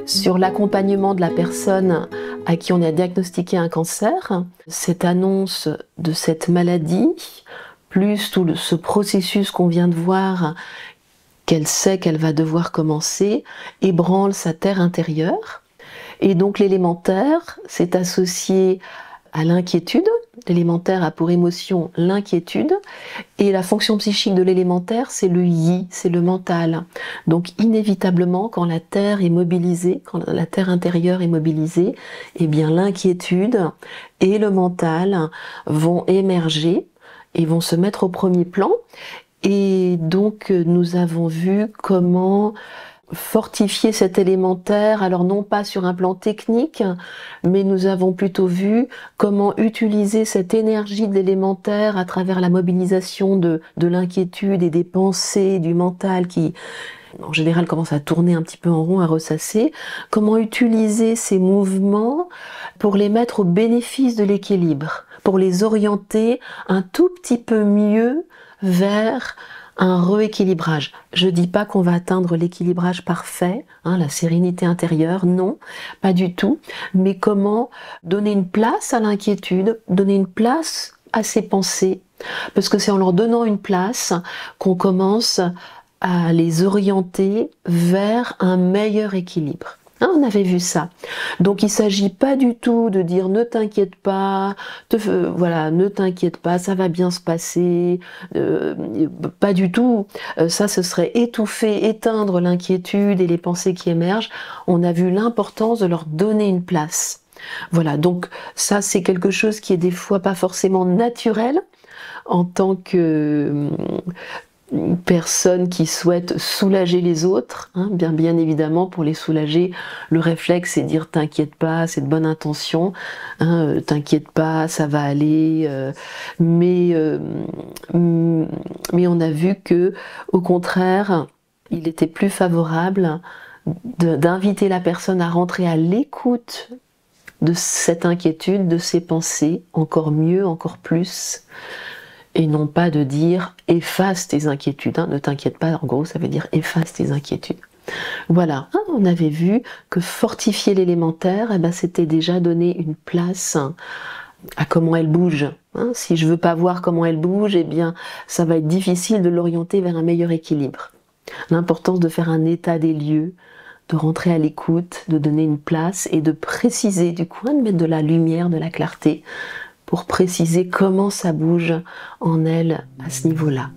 sur l'accompagnement de la personne à qui on a diagnostiqué un cancer. Cette annonce de cette maladie, plus tout ce processus qu'on vient de voir, qu'elle sait qu'elle va devoir commencer, ébranle sa terre intérieure. Et donc l'élémentaire, c'est associé à l'inquiétude. L'élémentaire a pour émotion l'inquiétude. Et la fonction psychique de l'élémentaire, c'est le yi, c'est le mental. Donc inévitablement, quand la terre est mobilisée, quand la terre intérieure est mobilisée, eh bien l'inquiétude et le mental vont émerger et vont se mettre au premier plan. Et donc nous avons vu comment fortifier cet élémentaire, alors non pas sur un plan technique, mais nous avons plutôt vu comment utiliser cette énergie de l'élémentaire à travers la mobilisation de l'inquiétude et des pensées, du mental qui, en général, commence à tourner un petit peu en rond, à ressasser. Comment utiliser ces mouvements pour les mettre au bénéfice de l'équilibre, pour les orienter un tout petit peu mieux vers un rééquilibrage. Je dis pas qu'on va atteindre l'équilibrage parfait, la sérénité intérieure, non, pas du tout. Mais comment donner une place à l'inquiétude, donner une place à ses pensées, parce que c'est en leur donnant une place qu'on commence à les orienter vers un meilleur équilibre. On avait vu ça. Donc il ne s'agit pas du tout de dire ne t'inquiète pas, voilà, ne t'inquiète pas, ça va bien se passer. Pas du tout. Ça, ce serait étouffer, éteindre l'inquiétude et les pensées qui émergent. On a vu l'importance de leur donner une place. Voilà, donc ça c'est quelque chose qui est des fois pas forcément naturel en tant que personne qui souhaite soulager les autres, bien évidemment pour les soulager, le réflexe c'est dire t'inquiète pas, c'est de bonne intention, t'inquiète pas, ça va aller, mais on a vu que au contraire, il était plus favorable d'inviter la personne à rentrer à l'écoute de cette inquiétude, de ses pensées, encore mieux, encore plus, et non pas de dire efface tes inquiétudes, ne t'inquiète pas, en gros ça veut dire efface tes inquiétudes. Voilà, on avait vu que fortifier l'élémentaire, c'était déjà donner une place à comment elle bouge. Si je veux pas voir comment elle bouge, eh bien ça va être difficile de l'orienter vers un meilleur équilibre. L'importance de faire un état des lieux, de rentrer à l'écoute, de donner une place et de préciser du coup, de mettre de la lumière, de la clarté, pour préciser comment ça bouge en elle à ce niveau-là.